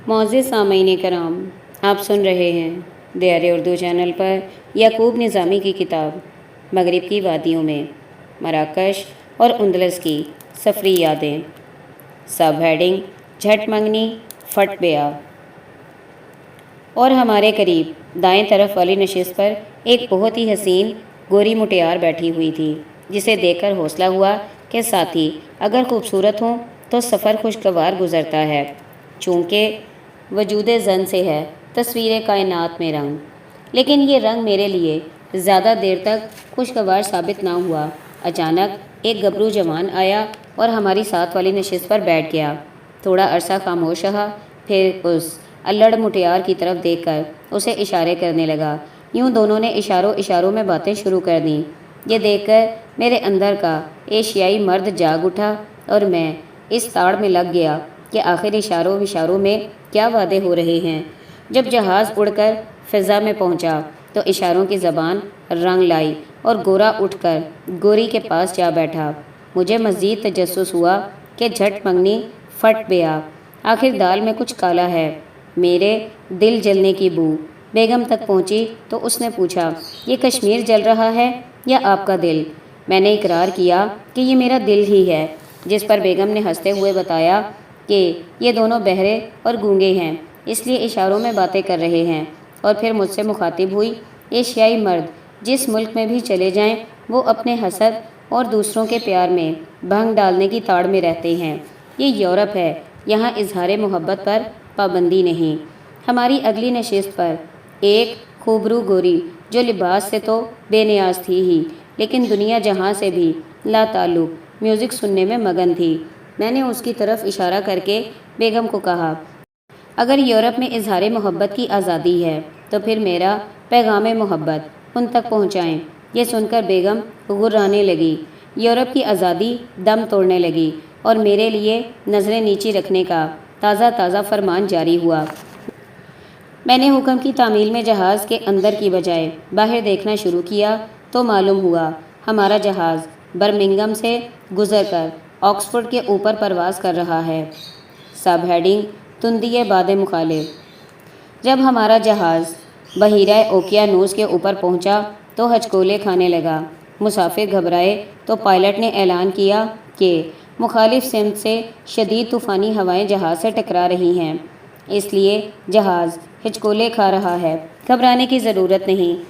معزز سامعین کرام، آپ سن رہے ہیں دیار اردو چینل پر یعقوب نظامی کی کتاب مغرب کی وادیوں میں مراکش اور اندلس کی سفری یادیں، سب ہیڈنگ جھٹ منگنی پھٹ بیا۔ اور ہمارے قریب دائیں طرف والی نشست پر ایک بہت ہی حسین گوری مٹیار بیٹھی ہوئی تھی، جسے دیکھ کر حوصلہ ہوا کہ ساتھی اگر خوبصورت ہوں تو سفر خوشگوار گزرتا ہے۔ چونکہ وجود زن سے ہے تصویر کائنات میں رنگ، لیکن یہ رنگ میرے لیے زیادہ دیر تک خوشگوار ثابت نہ ہوا۔ اچانک ایک گبرو جوان آیا اور ہماری ساتھ والی نشست پر بیٹھ گیا۔ تھوڑا عرصہ خاموش رہا، پھر اس الڑ مٹیار کی طرف دیکھ کر اسے اشارے کرنے لگا۔ یوں دونوں نے اشاروں میں باتیں شروع کر دیں۔ یہ دیکھ کر میرے اندر کا ایشیائی مرد جاگ اٹھا اور میں اس تاڑ میں لگ گیا کہ آخر اشاروں میں کیا وعدے ہو رہے ہیں۔ جب جہاز اڑ کر فضا میں پہنچا تو اشاروں کی زبان رنگ لائی اور گورا اٹھ کر گوری کے پاس جا بیٹھا۔ مجھے مزید تجسس ہوا کہ جھٹ منگنی پھٹ بیا، آخر دال میں کچھ کالا ہے۔ میرے دل جلنے کی بو بیگم تک پہنچی تو اس نے پوچھا، یہ کشمیر جل رہا ہے یا آپ کا دل؟ میں نے اقرار کیا کہ یہ میرا دل ہی ہے، جس پر بیگم نے ہنستے ہوئے بتایا کہ یہ دونوں بہرے اور گونگے ہیں، اس لیے اشاروں میں باتیں کر رہے ہیں۔ اور پھر مجھ سے مخاطب ہوئی، ایشیائی مرد جس ملک میں بھی چلے جائیں وہ اپنے حسد اور دوسروں کے پیار میں بھنگ ڈالنے کی تاڑ میں رہتے ہیں۔ یہ یورپ ہے، یہاں اظہار محبت پر پابندی نہیں۔ ہماری اگلی نشست پر ایک خوبرو گوری جو لباس سے تو بے نیاز تھی ہی، لیکن دنیا جہاں سے بھی لا تعلق میوزک سننے میں مگن تھی۔ میں نے اس کی طرف اشارہ کر کے بیگم کو کہا، اگر یورپ میں اظہار محبت کی آزادی ہے تو پھر میرا پیغام محبت ان تک پہنچائیں۔ یہ سن کر بیگم غرانے لگی، یورپ کی آزادی دم توڑنے لگی اور میرے لیے نظریں نیچی رکھنے کا تازہ فرمان جاری ہوا۔ میں نے حکم کی تعمیل میں جہاز کے اندر کی بجائے باہر دیکھنا شروع کیا تو معلوم ہوا ہمارا جہاز برمنگھم سے گزر کر آکسفورڈ کے اوپر پرواز کر رہا ہے۔ سب ہیڈنگ تندیِ باد مخالف۔ جب ہمارا جہاز بحیرہ اوقیانوس کے اوپر پہنچا تو ہچکولے کھانے لگا۔ مسافر گھبرائے تو پائلٹ نے اعلان کیا کہ مخالف سمت سے شدید طوفانی ہوائیں جہاز سے ٹکرا رہی ہیں، اس لیے جہاز ہچکولے کھا رہا ہے۔ گھبرانے کی ضرورت نہیں۔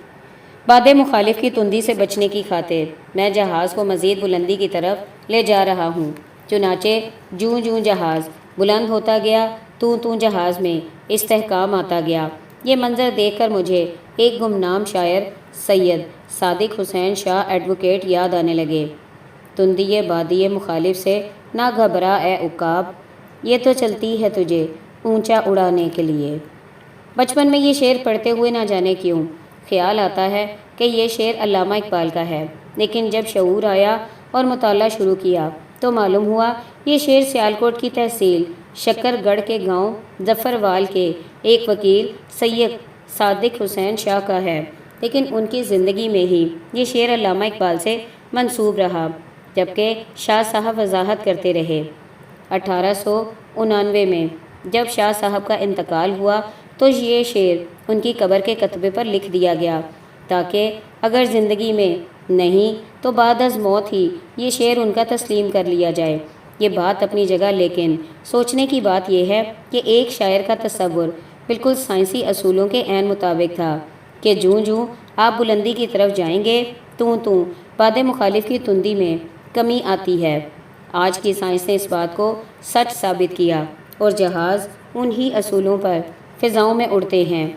باد مخالف کی تندی سے بچنے کی خاطر میں جہاز کو مزید بلندی کی طرف لے جا رہا ہوں۔ چنانچہ جوں جہاز بلند ہوتا گیا توں جہاز میں استحکام آتا گیا۔ یہ منظر دیکھ کر مجھے ایک گمنام شاعر سید صادق حسین شاہ ایڈوکیٹ یاد آنے لگے۔ تندیِ بادِ مخالف سے نہ گھبرا اے عقاب، یہ تو چلتی ہے تجھے اونچا اڑانے کے لیے۔ بچپن میں یہ شعر پڑھتے ہوئے نہ جانے کیوں خیال آتا ہے کہ یہ شعر علامہ اقبال کا ہے، لیکن جب شعور آیا اور مطالعہ شروع کیا تو معلوم ہوا یہ شعر سیالکوٹ کی تحصیل شکر گڑھ کے گاؤں ظفروال کے ایک وکیل سید صادق حسین شاہ کا ہے، لیکن ان کی زندگی میں ہی یہ شعر علامہ اقبال سے منسوب رہا، جبکہ شاہ صاحب وضاحت کرتے رہے۔ 1899 میں جب شاہ صاحب کا انتقال ہوا تو یہ شعر ان کی قبر کے کتبے پر لکھ دیا گیا تاکہ اگر زندگی میں نہیں تو بعد از موت ہی یہ شعر ان کا تسلیم کر لیا جائے۔ یہ بات اپنی جگہ، لیکن سوچنے کی بات یہ ہے کہ ایک شاعر کا تصور بالکل سائنسی اصولوں کے عین مطابق تھا کہ جوں آپ بلندی کی طرف جائیں گے توں باد مخالف کی تندی میں کمی آتی ہے۔ آج کی سائنس نے اس بات کو سچ ثابت کیا اور جہاز انہی اصولوں پر فضاؤں میں اڑتے ہیں۔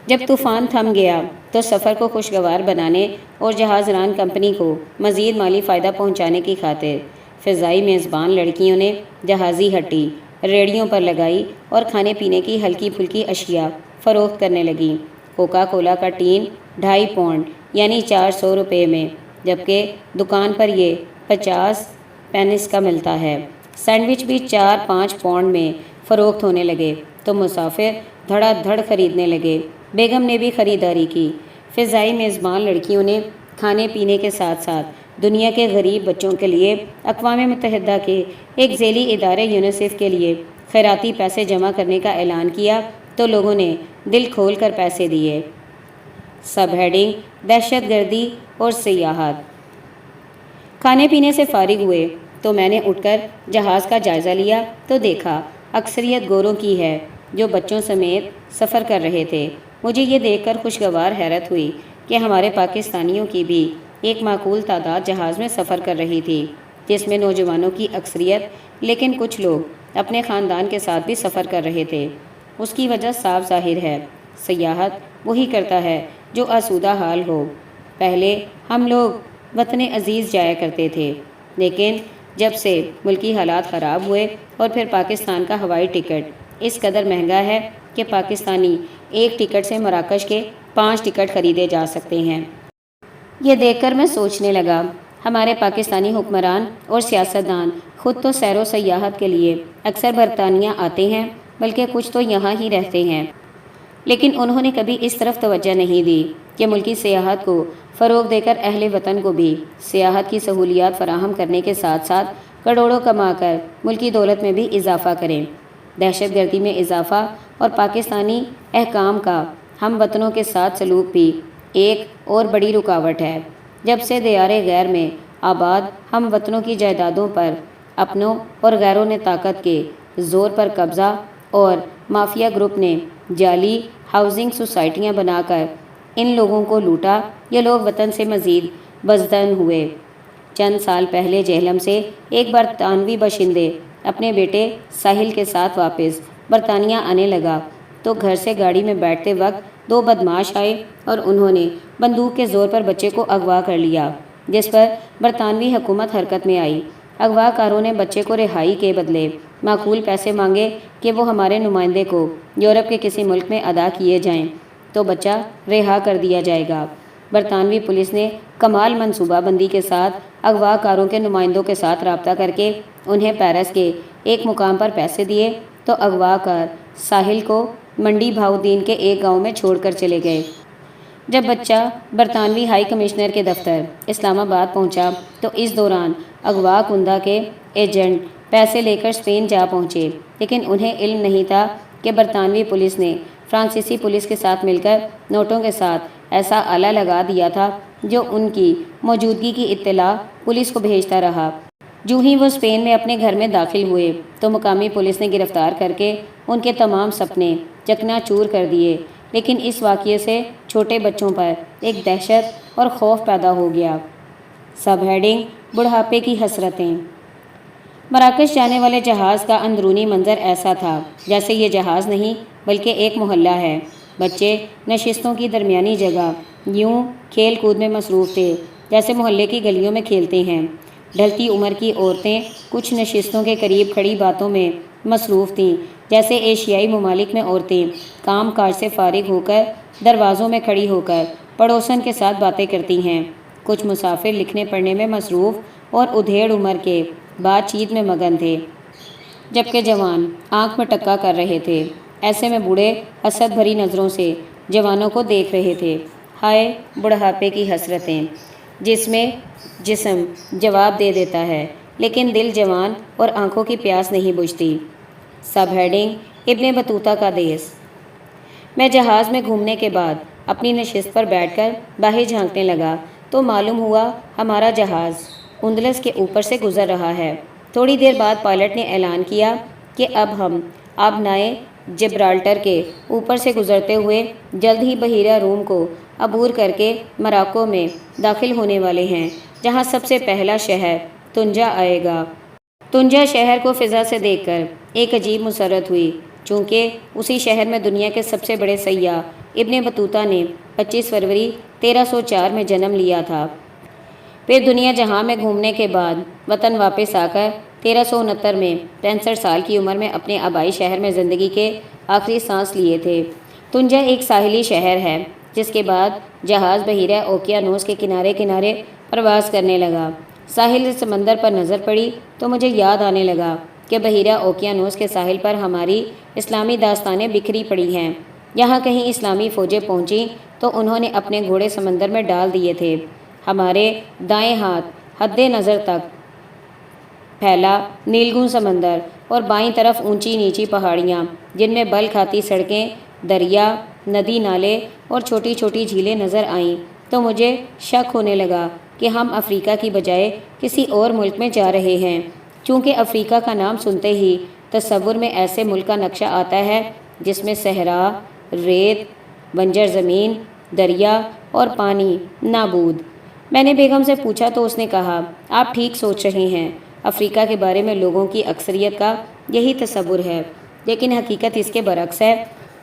جب طوفان تھم گیا تو سفر کو خوشگوار بنانے اور جہاز ران کمپنی کو مزید مالی فائدہ پہنچانے کی خاطر فضائی میزبان لڑکیوں نے جہازی ہٹی ریڑھیوں پر لگائی اور کھانے پینے کی ہلکی پھلکی اشیاء فروخت کرنے لگیں۔ کوکا کولا کا ٹین 2.5 پاؤنڈ یعنی 400 روپے میں، جبکہ دکان پر یہ 50 پینس کا ملتا ہے۔ سینڈوچ بھی 4-5 پاؤنڈ میں فروخت ہونے لگے تو مسافر دھڑا دھڑ خریدنے لگے۔ بیگم نے بھی خریداری کی۔ فضائی میزبان لڑکیوں نے کھانے پینے کے ساتھ ساتھ دنیا کے غریب بچوں کے لیے اقوام متحدہ کے ایک ذیلی ادارے یونیسیف کے لیے خیراتی پیسے جمع کرنے کا اعلان کیا تو لوگوں نے دل کھول کر پیسے دیے۔ سب ہیڈنگ دہشت گردی اور سیاحت۔ کھانے پینے سے فارغ ہوئے تو میں نے اٹھ کر جہاز کا جائزہ لیا تو دیکھا اکثریت گوروں کی ہے جو بچوں سمیت سفر کر رہے تھے۔ مجھے یہ دیکھ کر خوشگوار حیرت ہوئی کہ ہمارے پاکستانیوں کی بھی ایک معقول تعداد جہاز میں سفر کر رہی تھی، جس میں نوجوانوں کی اکثریت، لیکن کچھ لوگ اپنے خاندان کے ساتھ بھی سفر کر رہے تھے۔ اس کی وجہ صاف ظاہر ہے، سیاحت وہی کرتا ہے جو آسودہ حال ہو۔ پہلے ہم لوگ وطن عزیز جایا کرتے تھے، لیکن جب سے ملکی حالات خراب ہوئے اور پھر پاکستان کا ہوائی ٹکٹ اس قدر مہنگا ہے کہ پاکستانی ایک ٹکٹ سے مراکش کے 5 ٹکٹ خریدے جا سکتے ہیں۔ یہ دیکھ کر میں سوچنے لگا، ہمارے پاکستانی حکمران اور سیاستدان خود تو سیر و سیاحت کے لیے اکثر برطانیہ آتے ہیں، بلکہ کچھ تو یہاں ہی رہتے ہیں، لیکن انہوں نے کبھی اس طرف توجہ نہیں دی کہ ملکی سیاحت کو فروغ دے کر اہل وطن کو بھی سیاحت کی سہولیات فراہم کرنے کے ساتھ ساتھ کروڑوں کما کر ملکی دولت میں بھی اضافہ کریں۔ دہشت گردی میں اضافہ اور پاکستانی حکام کا ہم وطنوں کے ساتھ سلوک بھی ایک اور بڑی رکاوٹ ہے۔ جب سے دیار غیر میں آباد ہم وطنوں کی جائیدادوں پر اپنوں اور غیروں نے طاقت کے زور پر قبضہ اور مافیا گروپ نے جعلی ہاؤسنگ سوسائٹیاں بنا کر ان لوگوں کو لوٹا، یہ لوگ وطن سے مزید بزدل ہوئے۔ چند سال پہلے جہلم سے ایک برطانوی باشندے اپنے بیٹے ساحل کے ساتھ واپس برطانیہ آنے لگا تو گھر سے گاڑی میں بیٹھتے وقت 2 بدماش آئے اور انہوں نے بندوق کے زور پر بچے کو اغوا کر لیا، جس پر برطانوی حکومت حرکت میں آئی۔ اغوا کاروں نے بچے کو رہائی کے بدلے معقول پیسے مانگے کہ وہ ہمارے نمائندے کو یورپ کے کسی ملک میں ادا کیے جائیں تو بچہ رہا کر دیا جائے گا۔ برطانوی پولیس نے کمال منصوبہ بندی کے ساتھ اغوا کاروں کے نمائندوں کے ساتھ رابطہ کر کے انہیں پیرس کے ایک مقام پر پیسے دیے تو اغوا کار ساحل کو منڈی بہاؤدین کے ایک گاؤں میں چھوڑ کر چلے گئے۔ جب بچہ برطانوی ہائی کمشنر کے دفتر اسلام آباد پہنچا تو اس دوران اغوا کنندہ کے ایجنٹ پیسے لے کر اسپین جا پہنچے، لیکن انہیں علم نہیں تھا کہ برطانوی پولیس نے فرانسیسی پولیس کے ساتھ مل کر نوٹوں کے ساتھ ایسا آلہ لگا دیا تھا جو ان کی موجودگی کی اطلاع پولیس کو بھیجتا رہا۔ جو ہی وہ اسپین میں اپنے گھر میں داخل ہوئے تو مقامی پولیس نے گرفتار کر کے ان کے تمام سپنے چکنا چور کر دیے، لیکن اس واقعے سے چھوٹے بچوں پر ایک دہشت اور خوف پیدا ہو گیا۔ سب ہیڈنگ بڑھاپے کی حسرتیں۔ مراکش جانے والے جہاز کا اندرونی منظر ایسا تھا جیسے یہ جہاز نہیں بلکہ ایک محلہ ہے۔ بچے نشستوں کی درمیانی جگہ یوں کھیل کود میں مصروف تھے جیسے محلے کی گلیوں میں کھیلتے ہیں۔ ڈھلتی عمر کی عورتیں کچھ نشستوں کے قریب کھڑی باتوں میں مصروف تھیں، جیسے ایشیائی ممالک میں عورتیں کام کاج سے فارغ ہو کر دروازوں میں کھڑی ہو کر پڑوسن کے ساتھ باتیں کرتی ہیں۔ کچھ مسافر لکھنے پڑھنے میں مصروف اور ادھیڑ عمر کے بات چیت میں مگن تھے، جبکہ جوان آنکھ میں ٹکا کر رہے تھے۔ ایسے میں بوڑھے حسد بھری نظروں سے جوانوں کو دیکھ رہے تھے۔ ہائے بڑھاپے کی حسرتیں، جس میں جسم جواب دے دیتا ہے لیکن دل جوان اور آنکھوں کی پیاس نہیں بجھتی۔ سب ہیڈنگ ابن بطوطہ کا دیس۔ میں جہاز میں گھومنے کے بعد اپنی نشست پر بیٹھ کر باہر جھانکنے لگا تو معلوم ہوا ہمارا جہاز اندلس کے اوپر سے گزر رہا ہے۔ تھوڑی دیر بعد پائلٹ نے اعلان کیا کہ اب ہم آبنائے جبرالٹر کے اوپر سے گزرتے ہوئے جلد ہی بحیرہ روم کو عبور کر کے مراکو میں داخل ہونے والے ہیں، جہاں سب سے پہلا شہر تنجا آئے گا۔ تنجا شہر کو فضا سے دیکھ کر ایک عجیب مسرت ہوئی، چونکہ اسی شہر میں دنیا کے سب سے بڑے سیاح ابن بطوطہ نے 25 فروری 1304 میں جنم لیا تھا۔ پھر دنیا جہاں میں گھومنے کے بعد وطن واپس آ کر 1369 میں 65 سال کی عمر میں اپنے آبائی شہر میں زندگی کے آخری سانس لیے تھے۔ تنجا ایک ساحلی شہر ہے، جس کے بعد جہاز بحیرہ اوقیانوس کے کنارے کنارے پرواز کرنے لگا۔ ساحل سمندر پر نظر پڑی تو مجھے یاد آنے لگا کہ بحیرہ اوقیانوس کے ساحل پر ہماری اسلامی داستانیں بکھری پڑی ہیں۔ یہاں کہیں اسلامی فوجیں پہنچیں تو انہوں نے اپنے گھوڑے سمندر میں ڈال دیے تھے۔ ہمارے دائیں ہاتھ حد نظر تک پھیلا نیلگون سمندر اور بائیں طرف اونچی نیچی پہاڑیاں جن میں بل کھاتی سڑکیں، دریا، ندی نالے اور چھوٹی چھوٹی جھیلیں نظر آئیں تو مجھے شک ہونے لگا کہ ہم افریقہ کی بجائے کسی اور ملک میں جا رہے ہیں، چونکہ افریقہ کا نام سنتے ہی تصور میں ایسے ملک کا نقشہ آتا ہے جس میں صحرا، ریت، بنجر زمین، دریا اور پانی نابود۔ میں نے بیگم سے پوچھا تو اس نے کہا، آپ ٹھیک سوچ رہے ہیں، افریقہ کے بارے میں لوگوں کی اکثریت کا یہی تصور ہے، لیکن حقیقت اس کے برعکس ہے۔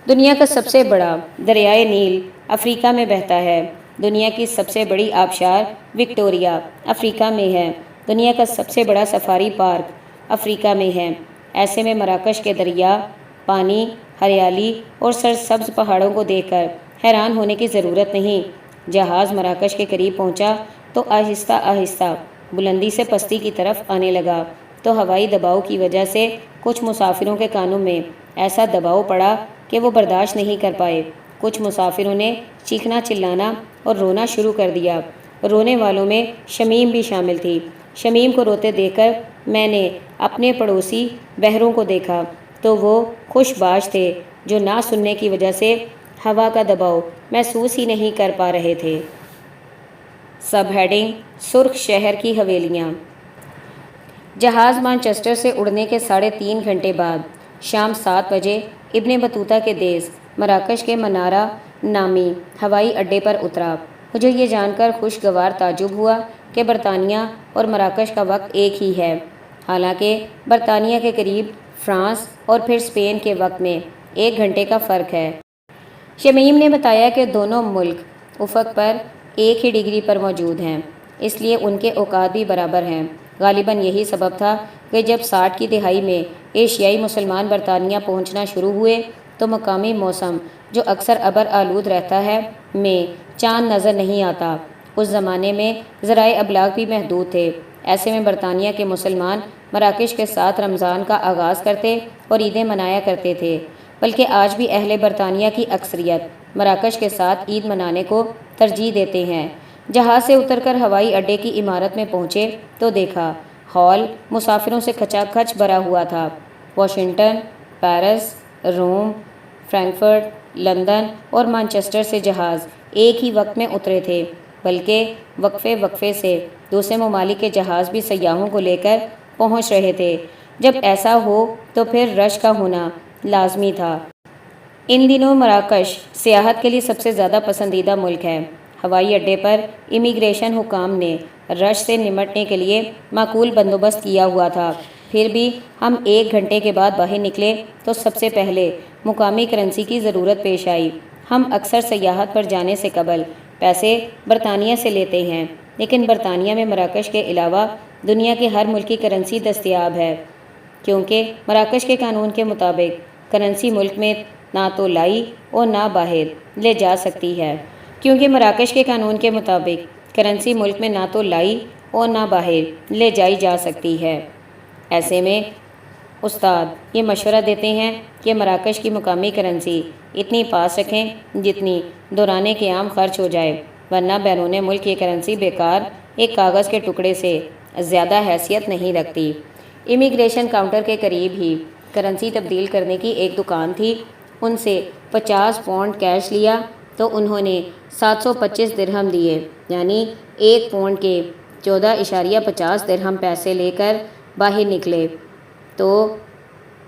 دنیا کا سب سے بڑا دریائے نیل افریقہ میں بہتا ہے، دنیا کی سب سے بڑی آبشار وکٹوریہ افریقہ میں ہے، دنیا کا سب سے بڑا سفاری پارک افریقہ میں ہے۔ ایسے میں مراکش کے دریا، پانی، ہریالی اور سرسبز پہاڑوں کو دیکھ کر حیران ہونے کی ضرورت نہیں۔ جہاز مراکش کے قریب پہنچا تو آہستہ آہستہ بلندی سے پستی کی طرف آنے لگا، تو ہوائی دباؤ کی وجہ سے کچھ مسافروں کے کانوں میں ایسا دباؤ پڑا کہ وہ برداشت نہیں کر پائے۔ کچھ مسافروں نے چیخنا چلانا اور رونا شروع کر دیا۔ رونے والوں میں شمیم بھی شامل تھی۔ شمیم کو روتے دیکھ کر میں نے اپنے پڑوسی بہروں کو دیکھا تو وہ خوش باش تھے جو نہ سننے کی وجہ سے ہوا کا دباؤ محسوس ہی نہیں کر پا رہے تھے۔ سب ہیڈنگ: سرخ شہر کی حویلیاں۔ جہاز مانچسٹر سے اڑنے کے 3.5 گھنٹے بعد شام 7 بجے ابن بطوطہ کے دیس مراکش کے منارہ نامی ہوائی اڈے پر اترا۔ مجھے یہ جان کر خوشگوار تعجب ہوا کہ برطانیہ اور مراکش کا وقت ایک ہی ہے، حالانکہ برطانیہ کے قریب فرانس اور پھر اسپین کے وقت میں 1 گھنٹے کا فرق ہے۔ شمیم نے بتایا کہ دونوں ملک افق پر ایک ہی ڈگری پر موجود ہیں، اس لیے ان کے اوقات بھی برابر ہیں۔ غالباً یہی سبب تھا کہ جب 60 کی دہائی میں ایشیائی مسلمان برطانیہ پہنچنا شروع ہوئے تو مقامی موسم جو اکثر ابر آلود رہتا ہے میں چاند نظر نہیں آتا۔ اس زمانے میں ذرائع ابلاغ بھی محدود تھے، ایسے میں برطانیہ کے مسلمان مراکش کے ساتھ رمضان کا آغاز کرتے اور عیدیں منایا کرتے تھے، بلکہ آج بھی اہل برطانیہ کی اکثریت مراکش کے ساتھ عید منانے کو ترجیح دیتے ہیں۔ جہاز سے اتر کر ہوائی اڈے کی عمارت میں پہنچے تو دیکھا ہال مسافروں سے کھچا کھچ بھرا ہوا تھا۔ واشنگٹن، پیرس، روم، فرینکفرٹ، لندن اور مانچسٹر سے جہاز ایک ہی وقت میں اترے تھے، بلکہ وقفے وقفے سے دوسرے ممالک کے جہاز بھی سیاحوں کو لے کر پہنچ رہے تھے۔ جب ایسا ہو تو پھر رش کا ہونا لازمی تھا۔ ان دنوں مراکش سیاحت کے لیے سب سے زیادہ پسندیدہ ملک ہے۔ ہوائی اڈے پر امیگریشن حکام نے رش سے نمٹنے کے لیے معقول بندوبست کیا ہوا تھا۔ پھر بھی ہم 1 گھنٹے کے بعد باہر نکلے تو سب سے پہلے مقامی کرنسی کی ضرورت پیش آئی۔ ہم اکثر سیاحت پر جانے سے قبل پیسے برطانیہ سے لیتے ہیں، لیکن برطانیہ میں مراکش کے علاوہ دنیا کے ہر ملک کی کرنسی دستیاب ہے، کیونکہ مراکش کے قانون کے مطابق کرنسی ملک میں نہ تو لائی اور نہ باہر لے جا سکتی ہے۔ کیونکہ مراکش کے قانون کے مطابق کرنسی ملک میں نہ تو لائی اور نہ باہر لے جائی جا سکتی ہے۔ ایسے میں استاد یہ مشورہ دیتے ہیں کہ مراکش کی مقامی کرنسی اتنی پاس رکھیں جتنی دوران قیام خرچ ہو جائے، ورنہ بیرون ملک یہ کرنسی بیکار ایک کاغذ کے ٹکڑے سے زیادہ حیثیت نہیں رکھتی۔ امیگریشن کاؤنٹر کے قریب ہی کرنسی تبدیل کرنے کی ایک دکان تھی۔ ان سے 50 پاؤنڈ کیش لیا تو انہوں نے 725 درہم دیے، یعنی 1 پاؤنڈ کے 14.50 درہم پیسے لے کر باہر نکلے تو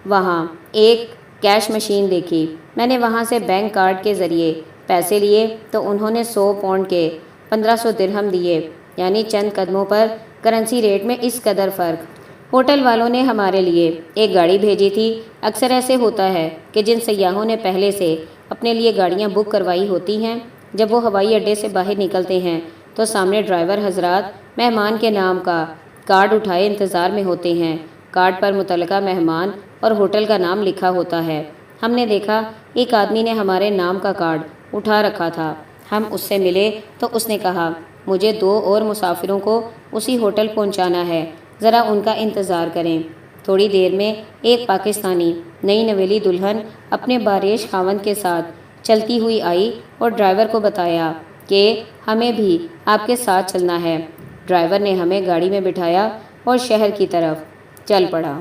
وہاں ایک کیش مشین دیکھی۔ میں نے وہاں سے بینک کارڈ کے ذریعے پیسے لیے تو انہوں نے 100 پاؤنڈ کے 1500 درہم دیے، یعنی چند قدموں پر کرنسی ریٹ میں اس قدر فرق۔ ہوٹل والوں نے ہمارے لیے ایک گاڑی بھیجی تھی۔ اکثر ایسے ہوتا ہے کہ جن سیاحوں نے پہلے سے اپنے لیے گاڑیاں بک کروائی ہوتی ہیں، جب وہ ہوائی اڈے سے باہر نکلتے ہیں تو سامنے ڈرائیور حضرات مہمان کے نام کا کارڈ اٹھائے انتظار میں ہوتے ہیں۔ کارڈ پر متعلقہ مہمان اور ہوٹل کا نام لکھا ہوتا ہے۔ ہم نے دیکھا ایک آدمی نے ہمارے نام کا کارڈ اٹھا رکھا تھا۔ ہم اس سے ملے تو اس نے کہا، مجھے 2 اور مسافروں کو اسی ہوٹل پہنچانا ہے، ذرا ان کا انتظار کریں۔ تھوڑی دیر میں ایک پاکستانی نئی نویلی دلہن اپنے باریش خاوند کے ساتھ چلتی ہوئی آئی اور ڈرائیور کو بتایا کہ ہمیں بھی آپ کے ساتھ چلنا ہے۔ ڈرائیور نے ہمیں گاڑی میں بٹھایا اور شہر کی طرف چل پڑا۔